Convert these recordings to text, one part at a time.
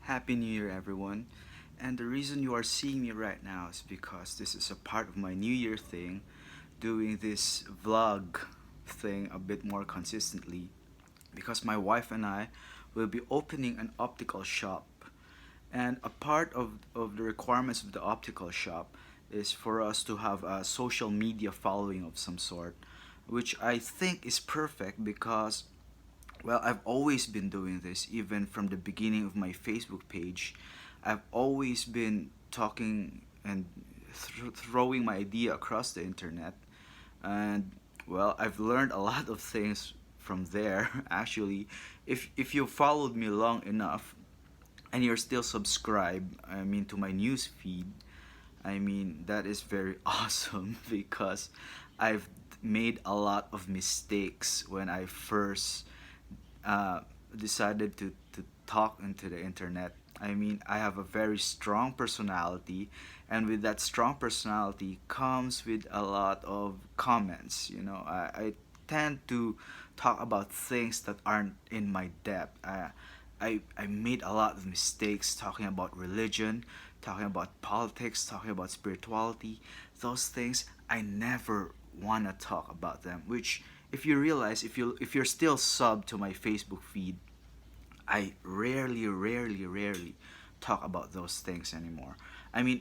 Happy New Year, everyone. And the reason you are seeing me right now is because this is a part of my New Year thing, doing this vlog thing a bit more consistently. Because my wife and I will be opening an optical shop. And a part of the requirements of the optical shop is for us to have a social media following of some sort, which I think is perfect because well, I've always been doing this, even from the beginning of my Facebook page. I've always been talking and throwing my idea across the internet. And, well, I've learned a lot of things from there, actually. If you followed me long enough and you're still subscribed, to my news feed, that is very awesome because I've made a lot of mistakes when I first uh, decided to talk into the internet. I have a very strong personality, and with that strong personality comes with a lot of comments. I tend to talk about things that aren't in my depth. I made a lot of mistakes talking about religion, talking about politics, talking about spirituality. Those things I never want to talk about them, which if you realize, if you're still sub to my Facebook feed, I rarely talk about those things anymore.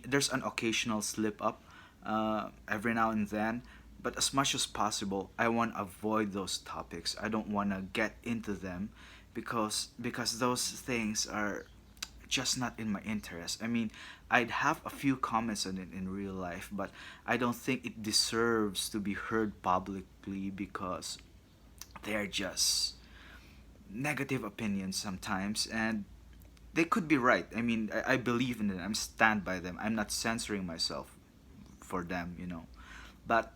There's an occasional slip up every now and then, but as much as possible, I want to avoid those topics. I don't want to get into them because those things are just not in my interest. I'd have a few comments on it in real life, but I don't think it deserves to be heard publicly because they're just negative opinions sometimes, and they could be right. I believe in them. I'm stand by them. I'm not censoring myself for them. But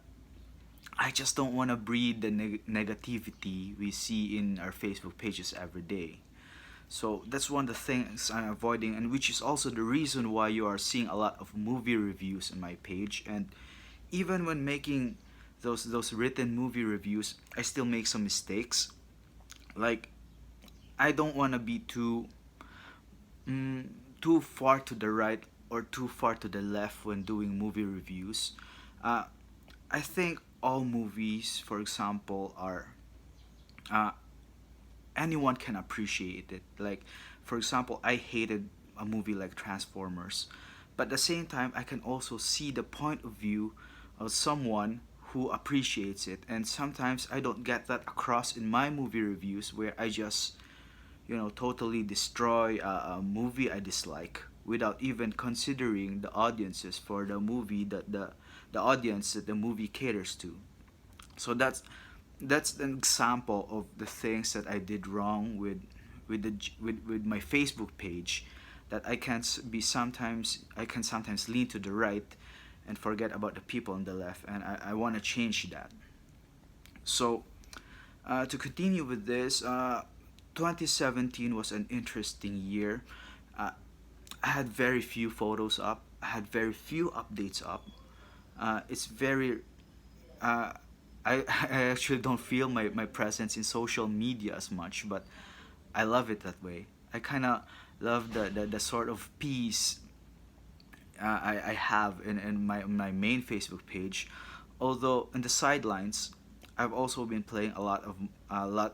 I just don't want to breed the negativity we see in our Facebook pages every day. So that's one of the things I'm avoiding, and which is also the reason why you are seeing a lot of movie reviews on my page. And even when making those written movie reviews, I still make some mistakes. Like I don't want to be mm, too far to the right or too far to the left when doing movie reviews. Uh, I think all movies, for example, are uh, anyone can appreciate it. Like, for example, I hated a movie like Transformers, but at the same time, I can also see the point of view of someone who appreciates it. And sometimes I don't get that across in my movie reviews, where I just totally destroy a movie I dislike without even considering the audiences for the movie that the audience that the movie caters to. So that's an example of the things that I did wrong with my Facebook page, that I can sometimes lean to the right and forget about the people on the left, and I want to change that. So to continue with this, 2017 was an interesting year. uh, I had very few photos up, I had very few updates up. It's very uh, I actually don't feel my presence in social media as much, but I love it that way. I kind of love the sort of peace I have in my main Facebook page. Although in the sidelines, I've also been playing a lot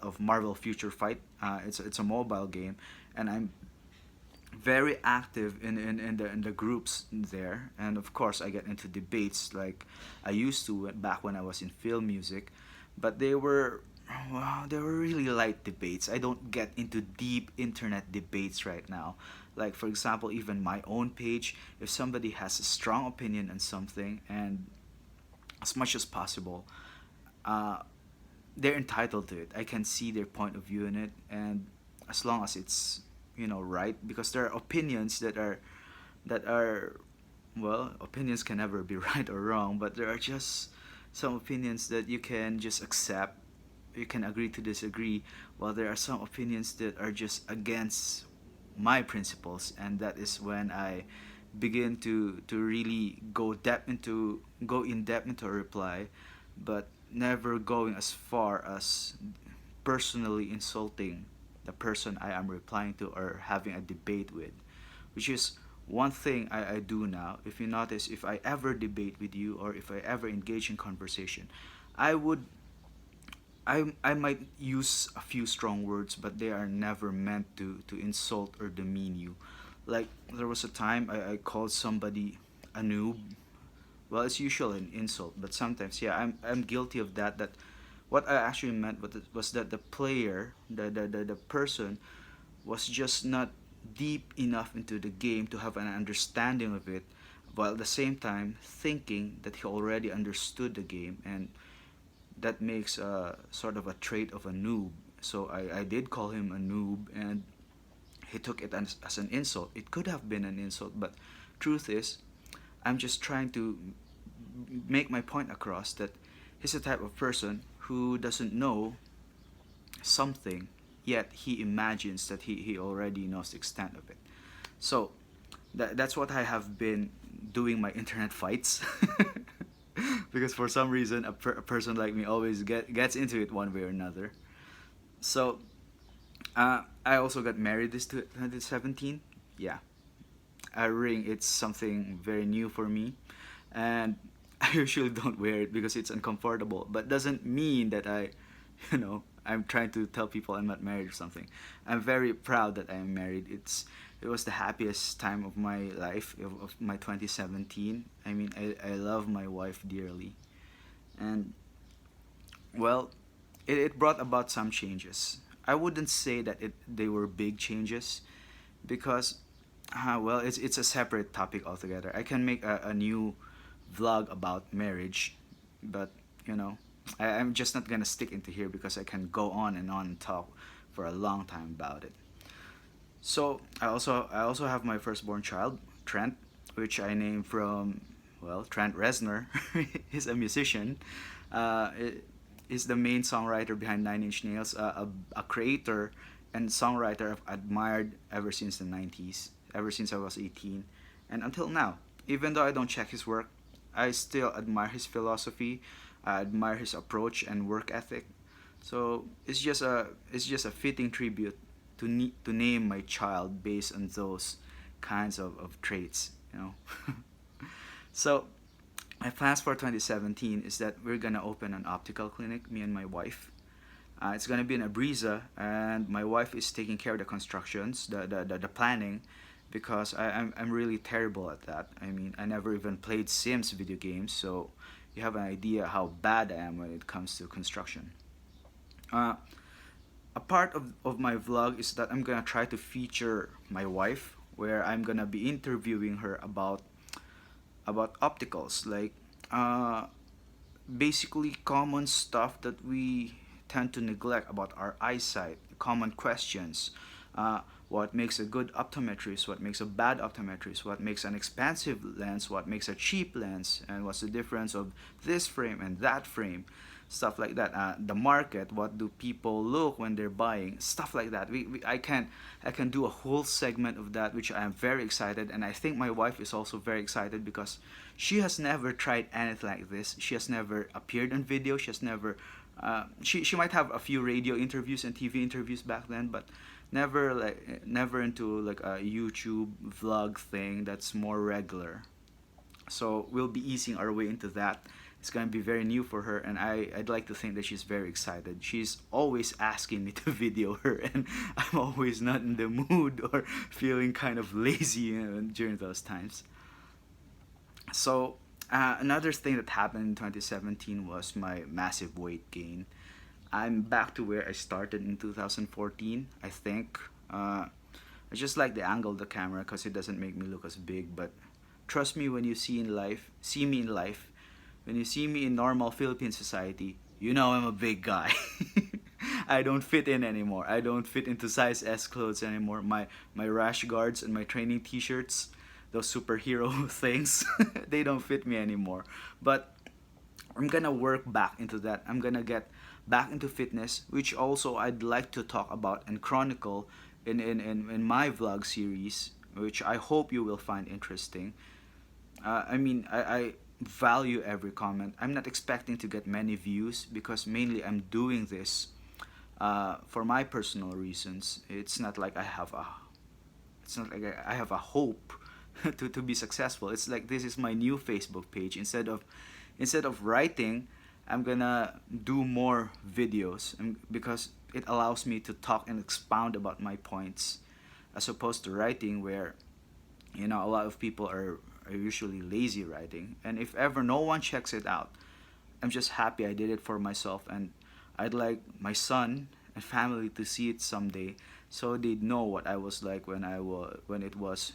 of Marvel Future Fight. It's a mobile game, and I'm very active in the groups there. And of course I get into debates like I used to back when I was in film music, but they were really light debates. I don't get into deep internet debates right now. Like, for example, even my own page, if somebody has a strong opinion on something, and as much as possible, uh, they're entitled to it. I can see their point of view in it, and as long as it's right, because there are opinions that are well, opinions can never be right or wrong, but there are just some opinions that you can just accept. You can agree to disagree, while there are some opinions that are just against my principles, and that is when I begin to really go in depth into a reply, but never going as far as personally insulting the person I am replying to or having a debate with. which is one thing I do now. If you notice, if I ever debate with you or if I ever engage in conversation, I would I might use a few strong words, but they are never meant to insult or demean you. Like there was a time I called somebody a noob. Well, it's usually an insult, but sometimes, yeah, I'm guilty of that. That what I actually meant was that the player, the person, was just not deep enough into the game to have an understanding of it, while at the same time thinking that he already understood the game, and that makes a sort of a trait of a noob. So I did call him a noob, and he took it as an insult. It could have been an insult, but truth is, I'm just trying to make my point across that he's the type of person who doesn't know something, yet he imagines that he already knows the extent of it. So that's what I have been doing my internet fights. Because for some reason a person like me always gets into it one way or another. So I also got married this 2017. Yeah, a ring, it's something very new for me, and I usually don't wear it because it's uncomfortable, but doesn't mean that I'm trying to tell people I'm not married or something. I'm very proud that I'm married. It was the happiest time of my life, of my 2017. I mean, I love my wife dearly, and well, it brought about some changes. I wouldn't say that they were big changes, because well, it's a separate topic altogether. I can make a new vlog about marriage, but you know, I'm just not gonna stick into here because I can go on and talk for a long time about it. So I also have my firstborn child, Trent, which I named from, well, Trent Reznor. He's a musician. He's the main songwriter behind Nine Inch Nails, a creator and songwriter I've admired ever since the 90s, ever since I was 18, and until now. Even though I don't check his work, I still admire his philosophy. I admire his approach and work ethic. So it's just a fitting tribute to name my child based on those kinds of traits, you know. So my plans for 2017 is that we're gonna open an optical clinic, me and my wife. It's gonna be in Abriza, and my wife is taking care of the constructions, the planning, because I'm really terrible at that. I mean, I never even played Sims video games, so you have an idea how bad I am when it comes to construction. Uh, a part of my vlog is that I'm gonna try to feature my wife, where I'm gonna be interviewing her about opticals, like uh, basically common stuff that we tend to neglect about our eyesight, common questions. What makes a good optometrist, what makes a bad optometrist, what makes an expensive lens, what makes a cheap lens, and what's the difference of this frame and that frame, stuff like that. The market, what do people look when they're buying, stuff like that. I can do a whole segment of that, which I am very excited, and I think my wife is also very excited because she has never tried anything like this. She has never appeared on video. She has never. She might have a few radio interviews and TV interviews back then, but never into like a YouTube vlog thing that's more regular. So we'll be easing our way into that. It's gonna be very new for her, and I'd like to think that she's very excited. She's always asking me to video her, and I'm always not in the mood or feeling kind of lazy, during those times. So another thing that happened in 2017 was my massive weight gain. I'm back to where I started in 2014, I think. I just like the angle of the camera because it doesn't make me look as big. But trust me, when you see me in life, when you see me in normal Philippine society, you know I'm a big guy. I don't fit in anymore. I don't fit into size S clothes anymore. My rash guards and my training T-shirts, those superhero things, they don't fit me anymore. But I'm gonna work back into that. I'm gonna get back into fitness, which also I'd like to talk about and chronicle in my vlog series, which I hope you will find interesting. I mean, I value every comment. I'm not expecting to get many views because mainly I'm doing this for my personal reasons. It's not like I have It's not like I have a hope to be successful. It's like this is my new Facebook page. Instead of writing, I'm gonna do more videos, because it allows me to talk and expound about my points, as opposed to writing, where a lot of people are usually lazy writing. And if ever no one checks it out, I'm just happy I did it for myself, and I'd like my son and family to see it someday, so they'd know what I was like when it was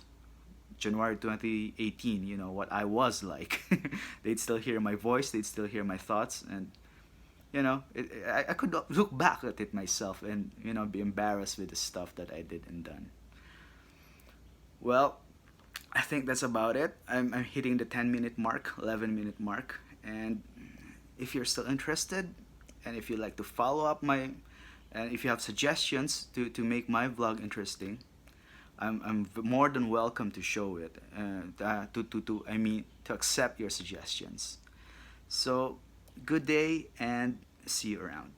January 2018. What I was like. They'd still hear my voice, they'd still hear my thoughts, and I could look back at it myself and be embarrassed with the stuff that I did and done. Well, I think that's about it. I'm hitting the 10-minute mark, 11-minute mark, and if you're still interested, and if you'd like to follow up and if you have suggestions to make my vlog interesting, I'm more than welcome to show it, to accept your suggestions. So, good day and see you around.